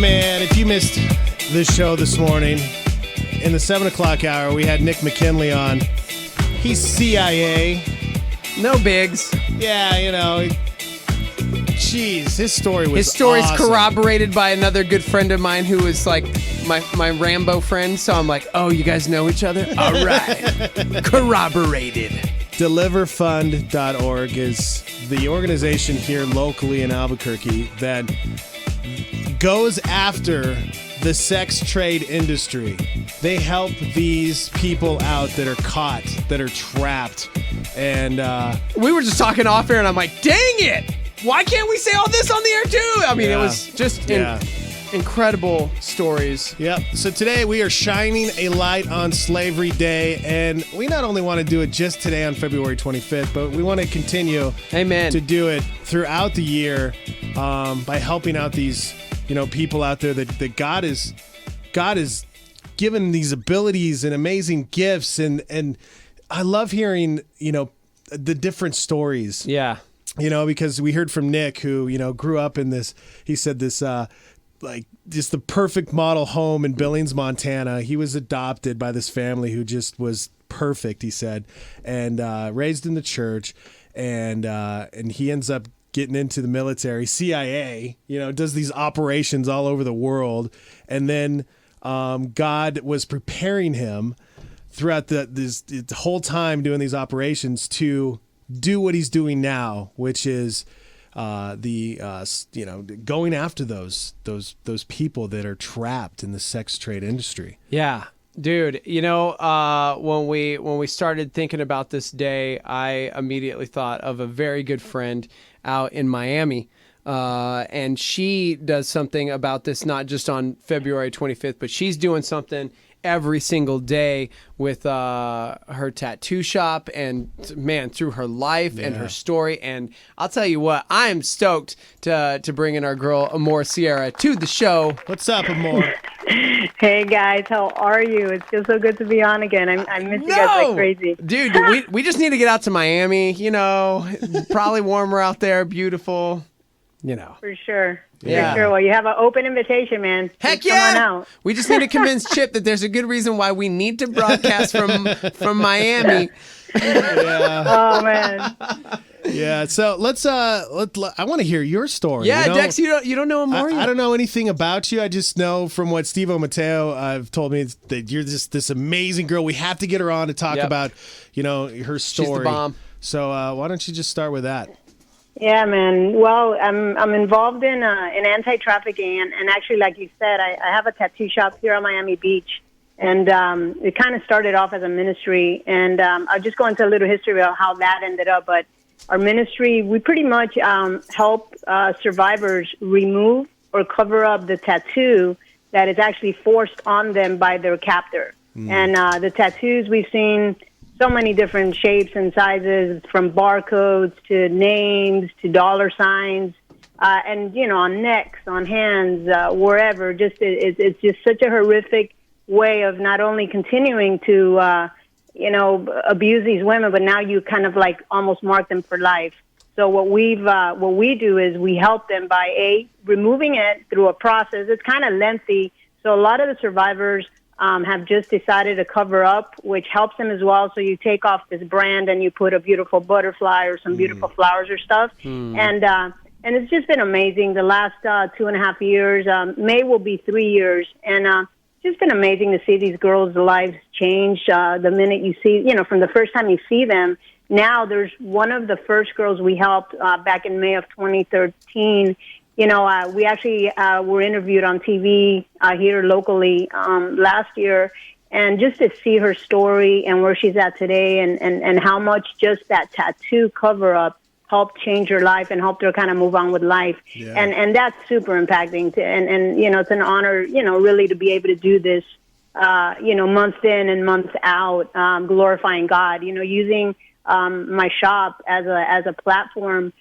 man, if you missed the show this morning, in the 7 o'clock hour, we had Nick McKinley on. He's CIA. No bigs. Yeah, you know. Jeez, his story was His story's awesome. corroborated by another good friend of mine who is like my Rambo friend. So I'm like, oh, you guys know each other? All right. Corroborated. Deliverfund.org is the organization here locally in Albuquerque that goes after the sex trade industry. They help these people out that are caught, that are trapped. And we were just talking off air, and I'm like, dang it! Why can't we say all this on the air too? I mean, Yeah. it was just incredible stories. Yep. So today we are shining a light on Slavery Day, and we not only want to do it just today on February 25th, but we want to continue Amen. to do it throughout the year by helping out these people out there that God is given these abilities and amazing gifts, and I love hearing the different stories. Yeah. Because we heard from Nick, who grew up in this. He said this just the perfect model home in Billings, Montana. He was adopted by this family who just was perfect, he said, and raised in the church, and he ends up getting into the military, CIA, does these operations all over the world. And then God was preparing him throughout the whole time doing these operations to do what he's doing now, which is going after those people that are trapped in the sex trade industry. Yeah. Dude, when we started thinking about this day, I immediately thought of a very good friend out in Miami. And she does something about this, not just on February 25th, but she's doing something every single day with her tattoo shop and, man, through her life and her story. And I'll tell you what, I am stoked to bring in our girl, Amor Sierra, to the show. What's up, Amor? Hey, guys. How are you? It's just so good to be on again. I miss you guys like crazy. Dude, we just need to get out to Miami, probably warmer out there, beautiful, For sure. Yeah. For sure. Well, you have an open invitation, man. Heck Just come on yeah! out. We just need to convince Chip that there's a good reason why we need to broadcast from Miami. Yeah. Oh, man. Yeah. So I want to hear your story. Yeah, Dex, you don't know Amor yet? I don't know anything about you. I just know from what Steve Mateo told me that you're just this amazing girl. We have to get her on to talk about, her story. She's the bomb. So why don't you just start with that? Yeah, man. Well, I'm involved in anti-trafficking, and actually, like you said, I have a tattoo shop here on Miami Beach, and it kind of started off as a ministry, and I'll just go into a little history about how that ended up. But our ministry, we pretty much help survivors remove or cover up the tattoo that is actually forced on them by their captor. And the tattoos we've seen so many different shapes and sizes, from barcodes to names to dollar signs, and on necks, on hands, wherever. It's just such a horrific way of not only continuing to abuse these women, but now you kind of like almost mark them for life. So what we do is we help them by removing it through a process. It's kind of lengthy, so a lot of the survivors have just decided to cover up, which helps them as well. So you take off this brand and you put a beautiful butterfly or some beautiful flowers or stuff. And it's just been amazing. The last 2.5 years, May will be 3 years. And it's just been amazing to see these girls' lives change the minute you see, from the first time you see them. Now there's one of the first girls we helped back in May of 2013. We actually were interviewed on TV here locally last year, and just to see her story and where she's at today, and how much just that tattoo cover-up helped change her life and helped her kind of move on with life. Yeah. And that's super impacting. And it's an honor, really to be able to do this, months in and months out, glorifying God, using my shop as a platform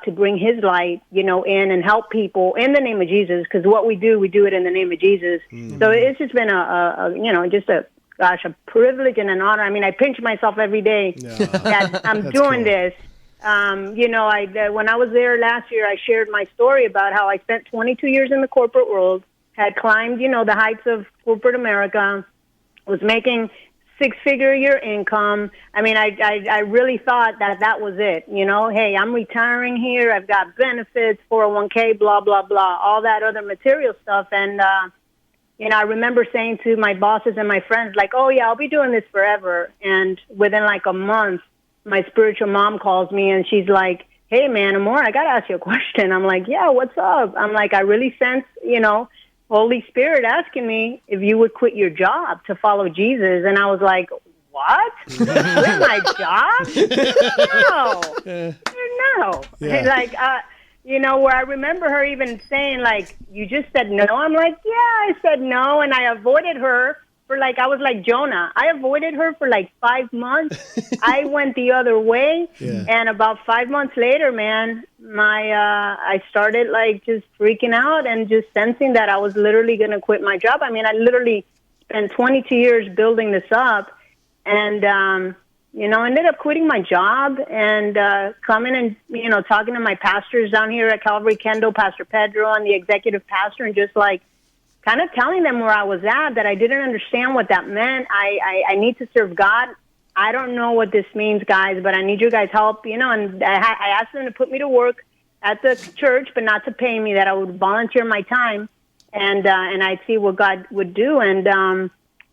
to bring his light, in and help people in the name of Jesus, because what we do it in the name of Jesus. So it's just been a privilege and an honor. I mean, I pinch myself every day that I'm doing this. When I was there last year, I shared my story about how I spent 22 years in the corporate world. had climbed, the heights of corporate America, was making six-figure a year income. I mean, I really thought that was it. Hey, I'm retiring here. I've got benefits, 401k, blah, blah, blah, all that other material stuff. And, I remember saying to my bosses and my friends, like, oh, yeah, I'll be doing this forever. And within like a month, my spiritual mom calls me and she's like, hey, man, Amor, I got to ask you a question. I'm like, yeah, what's up? I'm like, I really sense, Holy Spirit asking me if you would quit your job to follow Jesus. And I was like, what? Quit my job? No. Yeah. Like, where I remember her even saying, like, you just said no. I'm like, yeah, I said no. And I avoided her for I was like Jonah. I avoided her for 5 months. I went the other way. Yeah. And about 5 months later, man, I started just freaking out and just sensing that I was literally going to quit my job. I mean, I literally spent 22 years building this up and, ended up quitting my job and coming and, talking to my pastors down here at Calvary Kendall, Pastor Pedro and the executive pastor, and just kind of telling them where I was at, that I didn't understand what that meant. I need to serve God. I don't know what this means, guys, but I need your guys' help, and I asked them to put me to work at the church, but not to pay me, that I would volunteer my time and I'd see what God would do. And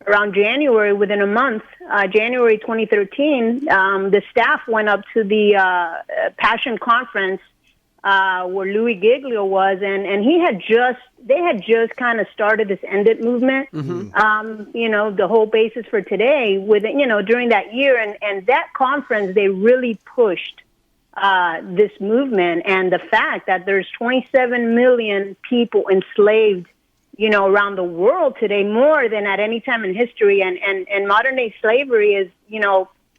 around January, within a month, January 2013, the staff went up to the Passion Conference where Louis Giglio was, and they had just kind of started this End It movement. Mm-hmm. The whole basis for today during that year, and that conference, they really pushed this movement and the fact that there's 27 million people enslaved, around the world today, more than at any time in history. And modern day slavery is,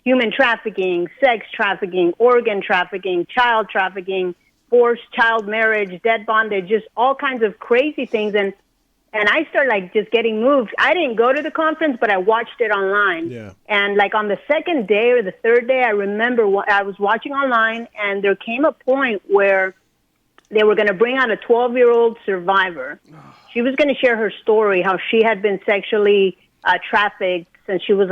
human trafficking, sex trafficking, organ trafficking, child trafficking, forced child marriage, debt bondage, just all kinds of crazy things. And I started just getting moved. I didn't go to the conference, but I watched it online. Yeah. And on the second day or the third day, I remember I was watching online, and there came a point where they were going to bring out a 12-year-old survivor. She was going to share her story, how she had been sexually trafficked since she was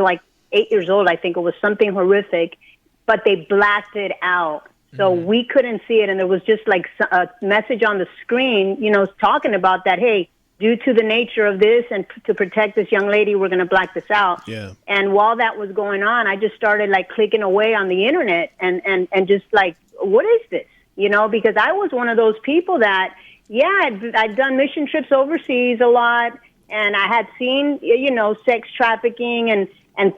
8 years old. I think it was something horrific, but they blacked it out. So we couldn't see it, and there was just a message on the screen, talking about that, hey, due to the nature of this and to protect this young lady, we're going to black this out. Yeah. And while that was going on, I just started clicking away on the internet and just what is this? Because I was one of those people that, I'd done mission trips overseas a lot, and I had seen, sex trafficking and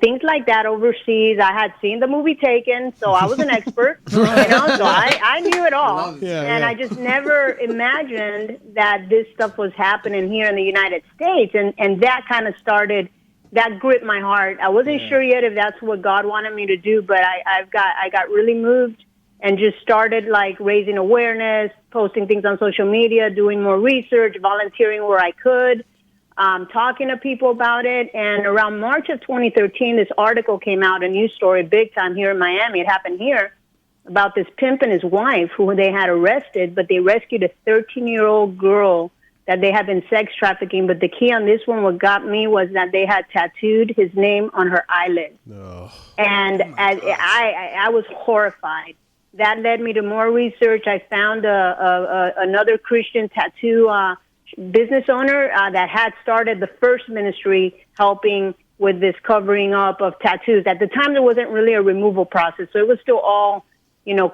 things like that overseas. I had seen the movie Taken, so I was an expert, so I knew it all. And I just never imagined that this stuff was happening here in the United States. And that kind of that gripped my heart. I wasn't sure yet if that's what God wanted me to do, but I got really moved and just started raising awareness, posting things on social media, doing more research, volunteering where I could. Talking to people about it. And around March of 2013, this article came out, a news story, big time here in Miami. It happened here, about this pimp and his wife who they had arrested, but they rescued a 13-year-old girl that they had been sex trafficking. But the key on this one, what got me, was that they had tattooed his name on her eyelid. And I was horrified. That led me to more research. I found another Christian tattoo business owner that had started the first ministry helping with this covering up of tattoos. At the time, there wasn't really a removal process, so it was still all,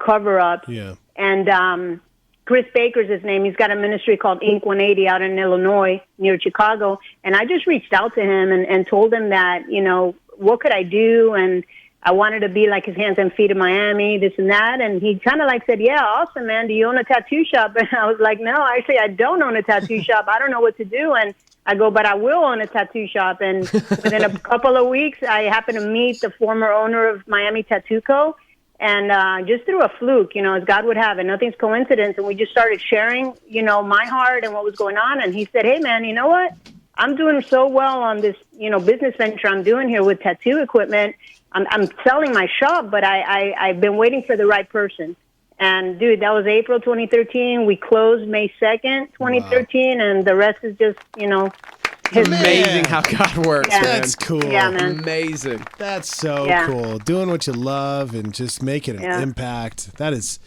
cover up. Yeah. And Chris Baker's his name. He's got a ministry called Inc. 180 out in Illinois near Chicago. And I just reached out to him and told him that, what could I do? And I wanted to be like his hands and feet in Miami, this and that. And he kind of said, yeah, awesome, man. Do you own a tattoo shop? And I was like, no, actually, I don't own a tattoo shop. I don't know what to do. And I go, but I will own a tattoo shop. And within a couple of weeks, I happened to meet the former owner of Miami Tattoo Co. And just through a fluke, as God would have it, nothing's coincidence. And we just started sharing, my heart and what was going on. And he said, hey, man, you know what? I'm doing so well on this, business venture I'm doing here with tattoo equipment. I'm selling my shop, but I've been waiting for the right person. And dude, that was April 2013. We closed May 2nd, 2013, and the rest is just, It's amazing how God works, Yeah. man. That's cool. Yeah, man. Amazing. That's so Yeah. cool. Doing what you love and just making an Yeah. impact. That's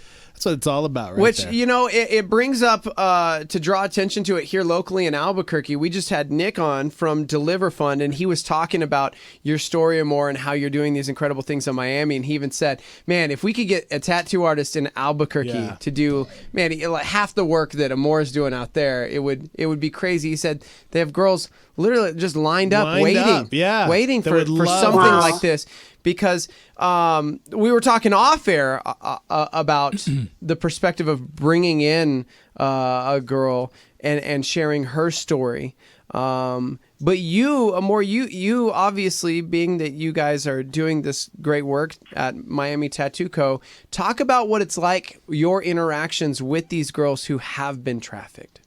what it's all about, right Which, there. it brings up, to draw attention to it here locally in Albuquerque, we just had Nick on from Deliver Fund, and he was talking about your story, Amor, and how you're doing these incredible things in Miami. And he even said, man, if we could get a tattoo artist in Albuquerque to do, man, like half the work that Amor is doing out there, it would be crazy. He said they have girls literally just lined up, waiting That for would love something this. like this. Because we were talking off air about the perspective of bringing in a girl and sharing her story. But you, Amor, you obviously, being that you guys are doing this great work at Miami Tattoo Co., talk about what it's like, your interactions with these girls who have been trafficked.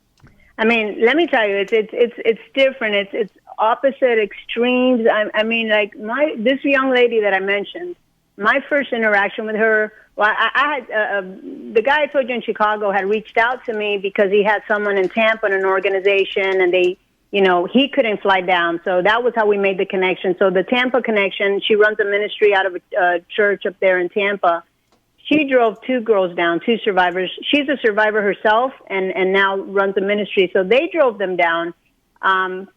I mean, let me tell you, it's different. It's opposite extremes. I mean, like this young lady that I mentioned, my first interaction with her. Well, I had the guy I told you in Chicago had reached out to me because he had someone in Tampa in an organization, and they, he couldn't fly down. So that was how we made the connection. So the Tampa connection. She runs a ministry out of a church up there in Tampa. She drove two girls down, two survivors. She's a survivor herself and now runs a ministry. So they drove them down,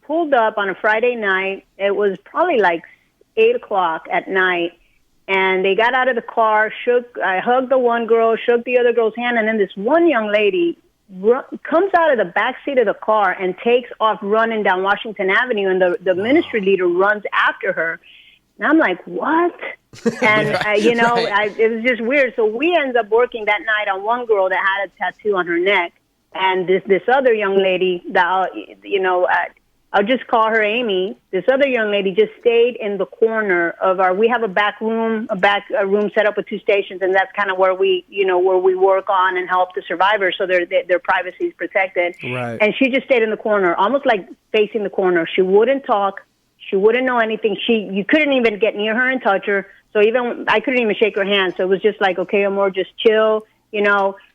pulled up on a Friday night. It was probably like 8 o'clock at night. And they got out of the car, I hugged the one girl, shook the other girl's hand. And then this one young lady comes out of the back seat of the car and takes off running down Washington Avenue. And the ministry leader runs after her. And I'm like, what? And, it was just weird. So we ended up working that night on one girl that had a tattoo on her neck. And this other young lady that, I'll just call her Amy. This other young lady just stayed in the corner of we have a back room set up with two stations. And that's kind of where we work on and help the survivors. So their privacy is protected. Right. And she just stayed in the corner, almost like facing the corner. She wouldn't talk. She wouldn't know anything. You couldn't even get near her and touch her. So I couldn't even shake her hand. So it was just like, okay, Amor, just chill.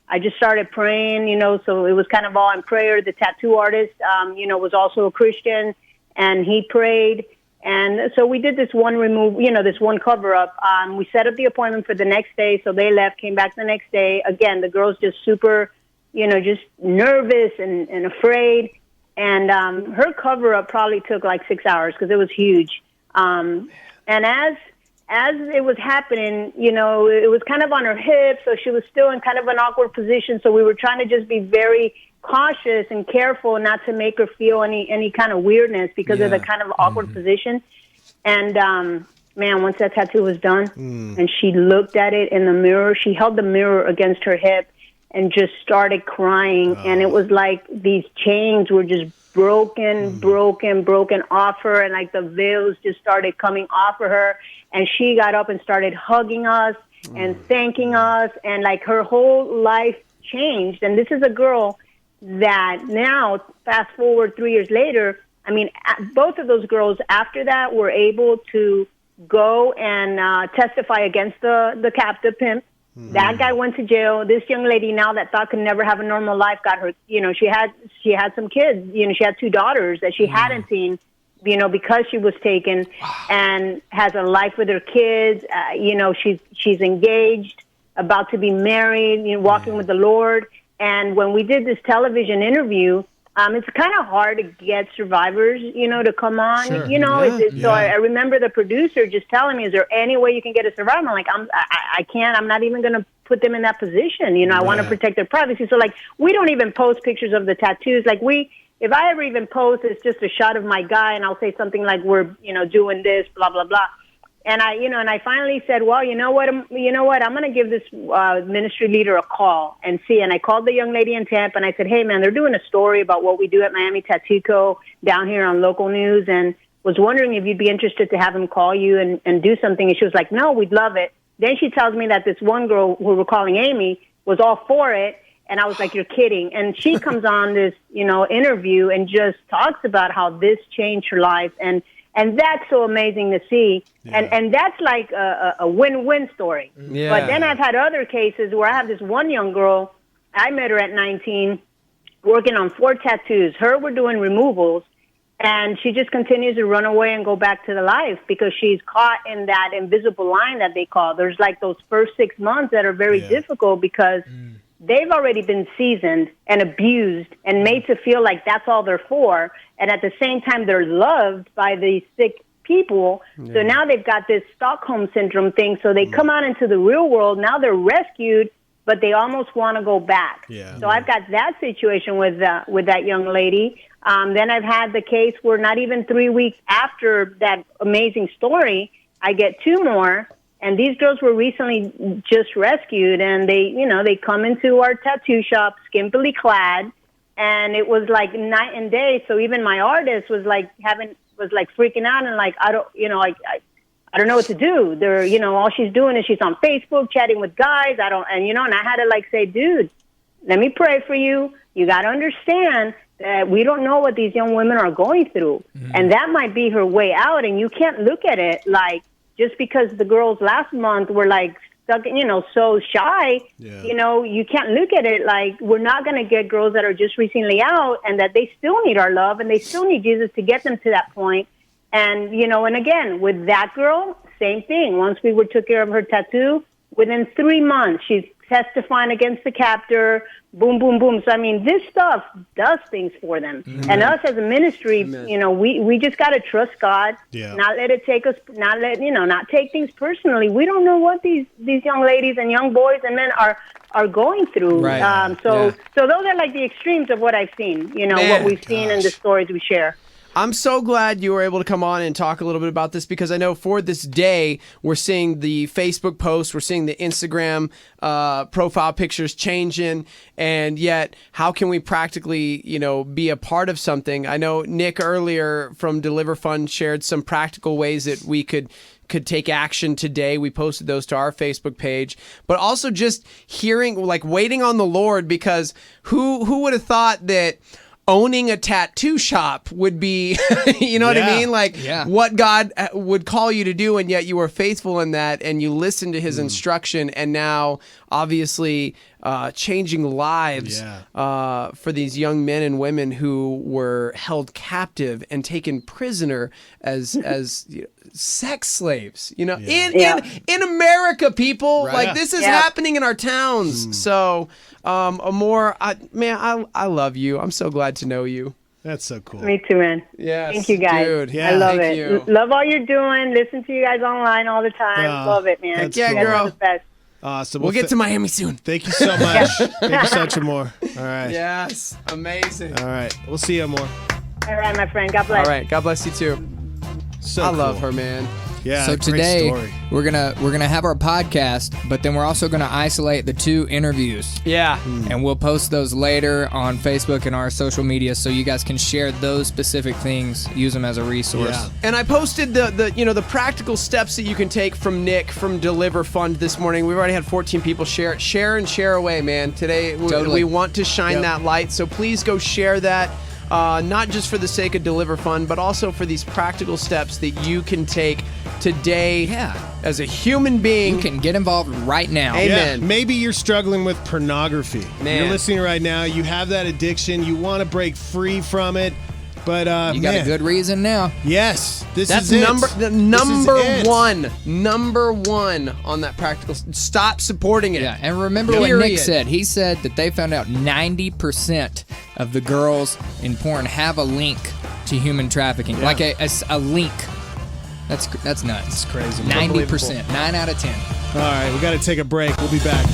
I just started praying, so it was kind of all in prayer. The tattoo artist, was also a Christian, and he prayed. And so we did this one this one cover up. We set up the appointment for the next day. So they left, came back the next day. Again, the girl's just super, just nervous and afraid. And her cover up probably took like 6 hours because it was huge. And as it was happening, it was kind of on her hip, so she was still in kind of an awkward position. So we were trying to just be very cautious and careful not to make her feel any kind of weirdness because of the kind of awkward position. And man, once that tattoo was done and she looked at it in the mirror, she held the mirror against her hip and just started crying. And it was like these chains were just broken off her, and like the veils just started coming off of her. And she got up and started hugging us and thanking us, and like her whole life changed. And this is a girl that now, fast forward 3 years later, I mean, both of those girls after that were able to go and testify against the captive pimp. That guy went to jail. This young lady now that thought could never have a normal life got her, she had some kids, she had two daughters that she hadn't seen, because she was taken, and has a life with her kids. She's engaged, about to be married, walking with the Lord. And when we did this television interview, it's kind of hard to get survivors, to come on, Sure. So I remember the producer just telling me, is there any way you can get a survivor? I'm like, I can't, I'm not even going to put them in that position. I want to protect their privacy. So like, we don't even post pictures of the tattoos. Like if I ever even post, it's just a shot of my guy, and I'll say something like, we're, doing this, blah, blah, blah. And I finally said, well, you know what, I'm going to give this ministry leader a call and see. And I called the young lady in Tampa, and I said, hey, man, they're doing a story about what we do at Miami Tattoo Co. down here on local news, and was wondering if you'd be interested to have him call you and do something. And she was like, no, we'd love it. Then she tells me that this one girl who we're calling Amy was all for it. And I was like, you're kidding. And she comes on this, interview and just talks about how this changed her life. And And that's so amazing to see. And that's like a win-win story. Yeah. But then I've had other cases where I have this one young girl, I met her at 19, working on 4 tattoos. We're doing removals, and she just continues to run away and go back to the life because she's caught in that invisible line that they call. There's like those first 6 months that are very difficult because they've already been seasoned and abused and made to feel like that's all they're for. And at the same time, they're loved by these sick people. Yeah. So now they've got this Stockholm syndrome thing. So they come out into the real world. Now they're rescued, but they almost want to go back. Yeah. So I've got that situation with that young lady. Then I've had the case where not even 3 weeks after that amazing story, I get 2 more. And these girls were recently just rescued, and they come into our tattoo shop skimpily clad, and it was like night and day. So even my artist was like freaking out and like, I don't know what to do. All she's doing is she's on Facebook chatting with guys. And I had to like say, dude, let me pray for you. You got to understand that we don't know what these young women are going through. Mm-hmm. And that might be her way out. And you can't look at it like, just because the girls last month were like stuck, so shy, you can't look at it like we're not going to get girls that are just recently out and that they still need our love and they still need Jesus to get them to that point. And, and again, with that girl, same thing. Once we took care of her tattoo, within 3 months, she's testifying against the captor, boom, boom, boom. So, I mean, this stuff does things for them. Mm-hmm. And us as a ministry, we just got to trust God, not let it take us, not take things personally. We don't know what these young ladies and young boys and men are going through. Right. So those are like the extremes of what I've seen, what we've seen in the stories we share. I'm so glad you were able to come on and talk a little bit about this because I know for this day, we're seeing the Facebook posts, we're seeing the Instagram profile pictures changing, and yet how can we practically, be a part of something? I know Nick earlier from Deliver Fund shared some practical ways that we could take action today. We posted those to our Facebook page, but also just hearing, like waiting on the Lord, because who would have thought that owning a tattoo shop would be, what I mean? Like what God would call you to do, and yet you were faithful in that and you listened to his instruction, and now obviously changing lives for these young men and women who were held captive and taken prisoner as sex slaves, in America, people. Right. Like this is happening in our towns. So Amor, I love you. I'm so glad to know you. That's so cool. Me too, man. Yeah, thank you, guys. Dude. Yeah. I love it. Love all you're doing. Listen to you guys online all the time. Love it, man. Yeah, cool. Girl. The best. Awesome. We'll get to Miami soon. Thank you so much. Thank you so much, Amor. All right. Yes. Amazing. All right. We'll see you, Amor. All right, my friend. God bless. All right. God bless you too. So I love her, man. Yeah. So today we're gonna have our podcast, but then we're also gonna isolate the 2 interviews. Yeah. And we'll post those later on Facebook and our social media, so you guys can share those specific things, use them as a resource. Yeah. And I posted the practical steps that you can take from Nick from Deliver Fund this morning. We've already had 14 people share it. Share and share away, man. Today we want to shine that light. So please go share that. Not just for the sake of Deliver Fund, but also for these practical steps that you can take today as a human being. You can get involved right now. Amen. Yeah. Maybe you're struggling with pornography. Man. You're listening right now. You have that addiction. You want to break free from it. But you got a good reason now. Yes, that's it. number one on that practical. Stop supporting it. Yeah, and remember what Nick said. He said that they found out 90% of the girls in porn have a link to human trafficking, like a link. That's nuts. It's crazy. 90%, 9 out of 10. All right, we got to take a break. We'll be back.